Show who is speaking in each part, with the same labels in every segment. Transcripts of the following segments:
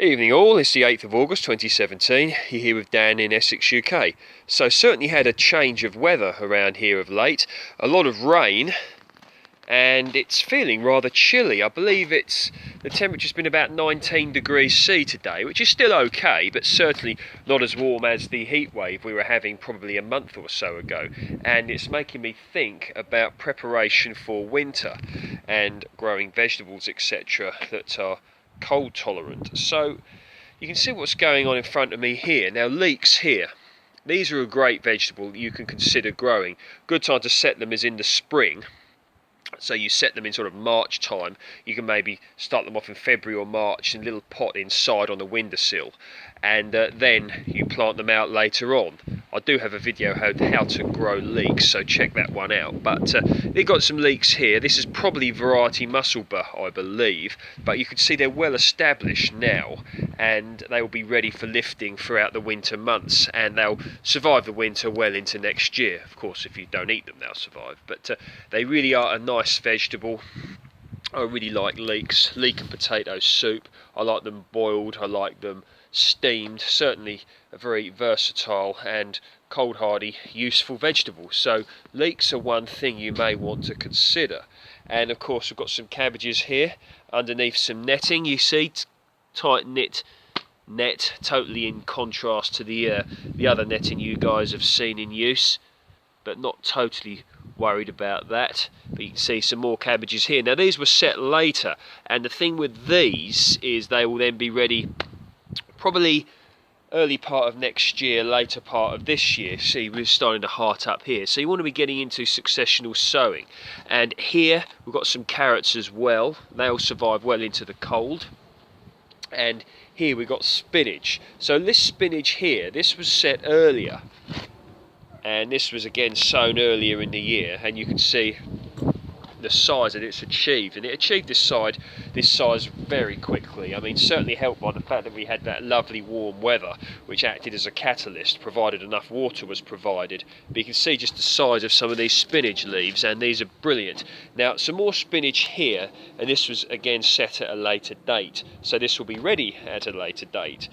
Speaker 1: Evening all, it's the 8th of August 2017, you're here with Dan in Essex, UK. So certainly had a change of weather around here of late, a lot of rain, and it's feeling rather chilly. I believe the temperature's been about 19 degrees C today, which is still okay, but certainly not as warm as the heat wave we were having probably a month or so ago. And it's making me think about preparation for winter and growing vegetables, etc. that are cold tolerant. So you can see what's going on in front of me here. Now, leeks here, these are a great vegetable that you can consider growing. Good time to set them is in the spring. So you set them in sort of March time. You can maybe start them off in February or March in a little pot inside on the windowsill, and then you plant them out later on. I do have a video how to grow leeks, so check that one out. But they've got some leeks here. This is probably variety Musselburgh, I believe, but you can see they're well established now, and they will be ready for lifting throughout the winter months, and they'll survive the winter well into next year. Of course, if you don't eat them, they'll survive. But they really are a nice vegetable. I really like leeks, leek and potato soup. I like them boiled, I like them steamed. Certainly a very versatile and cold hardy useful vegetable. So leeks are one thing you may want to consider. And of course we've got some cabbages here underneath some netting. You see, tight knit net, totally in contrast to the other netting you guys have seen in use, but not totally worried about that. But you can see some more cabbages here. Now these were set later, and the thing with these is they will then be ready probably early part of next year, later part of this year. See, we're starting to heart up here, so you want to be getting into successional sowing. And here we've got some carrots as well. They'll survive well into the cold. And here we've got spinach. So this spinach here, this was set earlier, and this was again sown earlier in the year, and you can see the size that it's achieved, and it achieved this size very quickly. I mean, certainly helped by the fact that we had that lovely warm weather which acted as a catalyst, provided enough water was provided. But you can see just the size of some of these spinach leaves, and these are brilliant. Now some more spinach here, and this was again set at a later date, so this will be ready at a later date,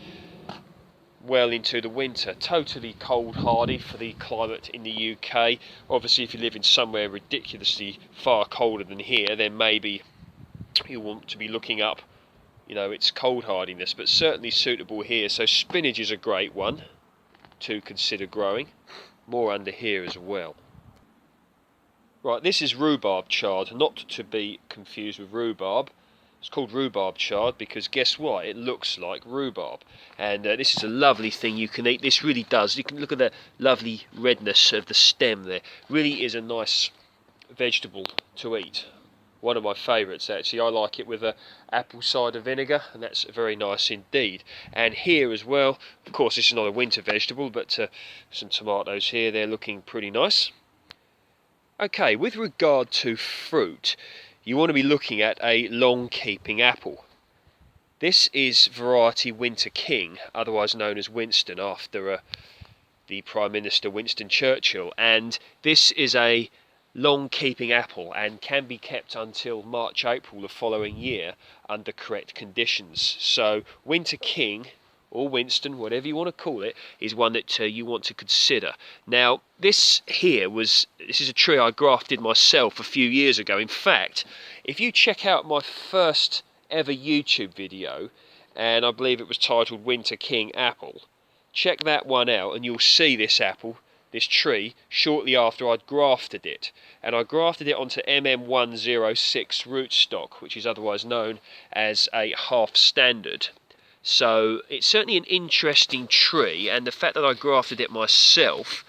Speaker 1: well into the winter. Totally cold hardy for the climate in the UK. Obviously if you live in somewhere ridiculously far colder than here, then maybe you want to be looking up, you know, its cold hardiness, but certainly suitable here. So spinach is a great one to consider growing. More under here as well. Right, this is Rhubarb Chard, not to be confused with rhubarb. It's called Rhubarb Chard because guess what? It looks like rhubarb. And this is a lovely thing you can eat. This really does. You can look at the lovely redness of the stem there. Really is a nice vegetable to eat. One of my favourites actually. I like it with apple cider vinegar, and that's very nice indeed. And here as well, of course this is not a winter vegetable, but some tomatoes here. They're looking pretty nice. Okay, with regard to fruit, you want to be looking at a long-keeping apple. This is variety Winter King, otherwise known as Winston, after the Prime Minister Winston Churchill. And this is a long-keeping apple and can be kept until March, April the following year under correct conditions. So Winter King, or Winston, whatever you want to call it, is one that you want to consider. Now, this is a tree I grafted myself a few years ago. In fact, if you check out my first ever YouTube video, and I believe it was titled Winter King Apple, check that one out and you'll see this apple, this tree, shortly after I'd grafted it. And I grafted it onto MM106 rootstock, which is otherwise known as a half standard. So it's certainly an interesting tree, and the fact that I grafted it myself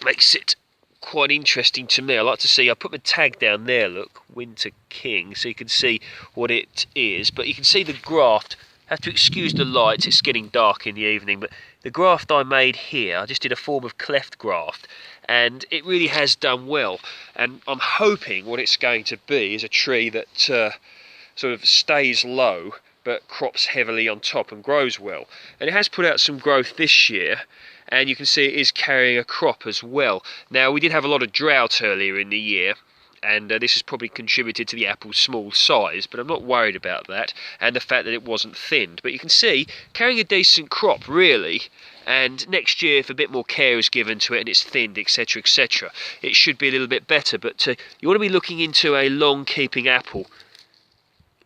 Speaker 1: makes it quite interesting to me. I like to see, I put my tag down there, look, Winter King, so you can see what it is. But you can see the graft. Have to excuse the light, it's getting dark in the evening, but the graft I made here, I just did a form of cleft graft, and it really has done well. And I'm hoping what it's going to be is a tree that sort of stays low but crops heavily on top and grows well. And it has put out some growth this year, and you can see it is carrying a crop as well. Now, we did have a lot of drought earlier in the year, and this has probably contributed to the apple's small size, but I'm not worried about that, and the fact that it wasn't thinned. But you can see, carrying a decent crop really, and next year if a bit more care is given to it and it's thinned, etc, etc, it should be a little bit better. But you want to be looking into a long keeping apple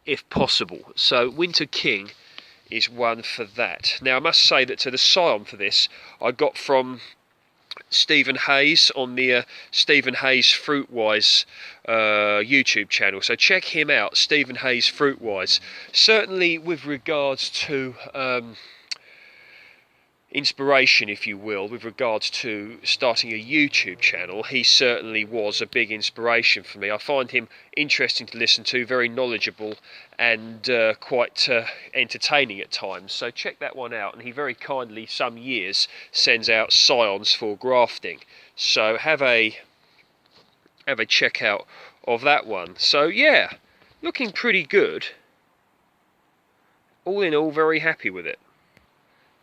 Speaker 1: if possible, so Winter King is one for that. Now I must say that the scion for this I got from Stephen Hayes on the Stephen Hayes Fruitwise YouTube channel, so check him out, Stephen Hayes Fruitwise. Certainly with regards to inspiration, if you will, with regards to starting a YouTube channel, he certainly was a big inspiration for me. I find him interesting to listen to, very knowledgeable, and quite entertaining at times, so check that one out. And he very kindly some years sends out scions for grafting, so have a check out of that one. So yeah, looking pretty good. All in all, very happy with it.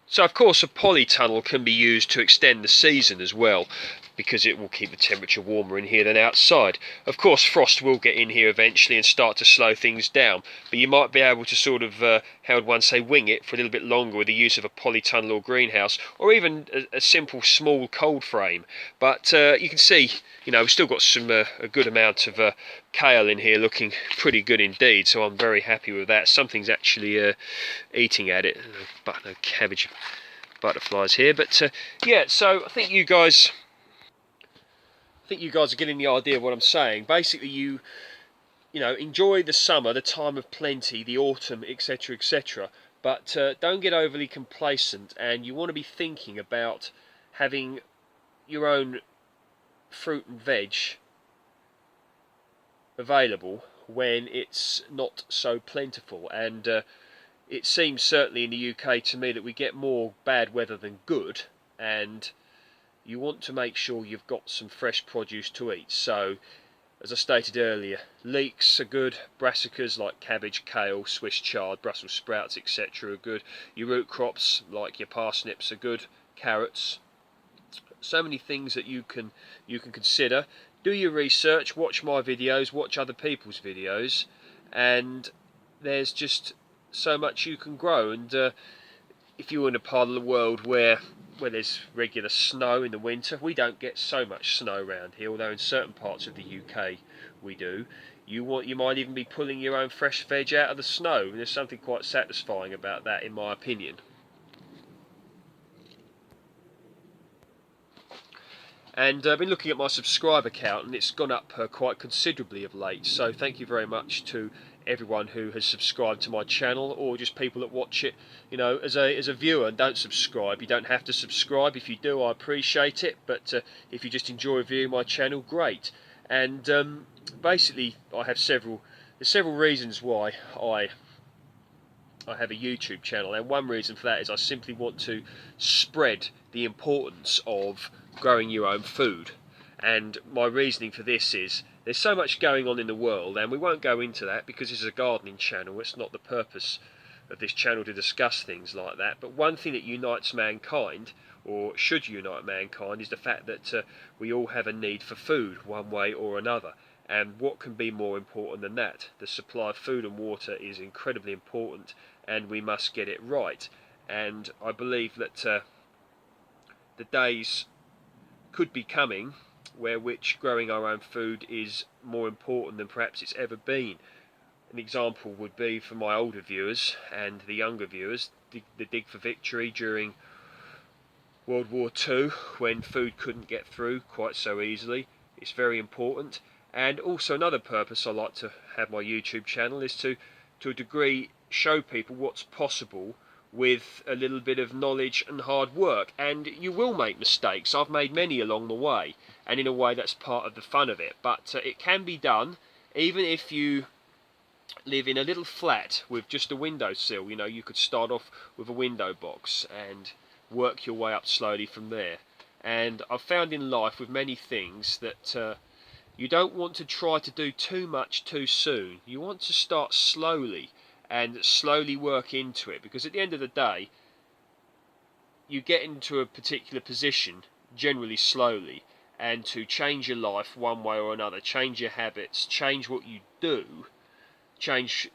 Speaker 1: So of course a polytunnel can be used to extend the season as well, because it will keep the temperature warmer in here than outside. Of course frost will get in here eventually and start to slow things down, but you might be able to sort of, how would one say, wing it for a little bit longer with the use of a polytunnel or greenhouse, or even a simple small cold frame. But you can see, you know, we've still got some a good amount of kale in here, looking pretty good indeed, so I'm very happy with that. Something's actually eating at it, but no cabbage butterflies here. But yeah, so I think you guys are getting the idea of what I'm saying. Basically, you know, enjoy the summer, the time of plenty, the autumn, etc, etc, but don't get overly complacent, and you want to be thinking about having your own fruit and veg available when it's not so plentiful. And it seems certainly in the UK to me that we get more bad weather than good, and you want to make sure you've got some fresh produce to eat. So as I stated earlier, leeks are good, brassicas like cabbage, kale, Swiss chard, Brussels sprouts, etc. are good. Your root crops like your parsnips are good, carrots. So many things that you can consider. Do your research, watch my videos, watch other people's videos, and there's just so much you can grow. And if you're in a part of the world where there's regular snow in the winter, we don't get so much snow around here, although in certain parts of the UK we do. You might even be pulling your own fresh veg out of the snow, and there's something quite satisfying about that, in my opinion. And I've been looking at my subscriber count, and it's gone up quite considerably of late, so thank you very much to everyone who has subscribed to my channel, or just people that watch it, you know, as a viewer and don't subscribe. You don't have to subscribe. If you do, I appreciate it, but if you just enjoy viewing my channel, great. And basically there's several reasons why I have a YouTube channel, and one reason for that is I simply want to spread the importance of growing your own food. And my reasoning for this is there's so much going on in the world, and we won't go into that because this is a gardening channel. It's not the purpose of this channel to discuss things like that. But one thing that unites mankind, or should unite mankind, is the fact that we all have a need for food one way or another. And what can be more important than that? The supply of food and water is incredibly important, and we must get it right. And I believe that the days could be coming where growing our own food is more important than perhaps it's ever been. An example would be for my older viewers and the younger viewers, the dig for victory during World War II, when food couldn't get through quite so easily. It's very important. And also another purpose I like to have my YouTube channel is to a degree show people what's possible with a little bit of knowledge and hard work. And you will make mistakes. I've made many along the way, and in a way that's part of the fun of it. But it can be done, even if you live in a little flat with just a windowsill. You know, you could start off with a window box and work your way up slowly from there. And I've found in life with many things that you don't want to try to do too much too soon. You want to start slowly and slowly work into it, because at the end of the day you get into a particular position generally slowly, and to change your life one way or another, change your habits, change what you do, change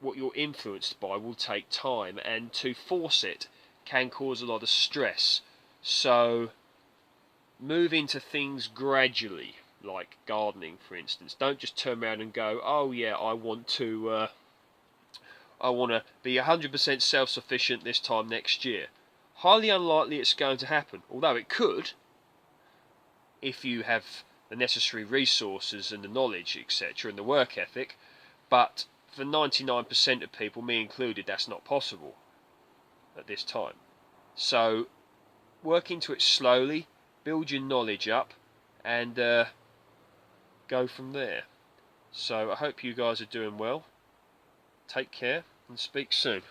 Speaker 1: what you're influenced by, will take time, and to force it can cause a lot of stress. So move into things gradually, like gardening for instance. Don't just turn around and go, oh yeah, I want to be 100% self-sufficient this time next year. Highly unlikely it's going to happen, although it could, if you have the necessary resources and the knowledge, etc., and the work ethic. But for 99% of people, me included, that's not possible at this time. So work into it slowly, build your knowledge up, and go from there. So I hope you guys are doing well. Take care and speak soon.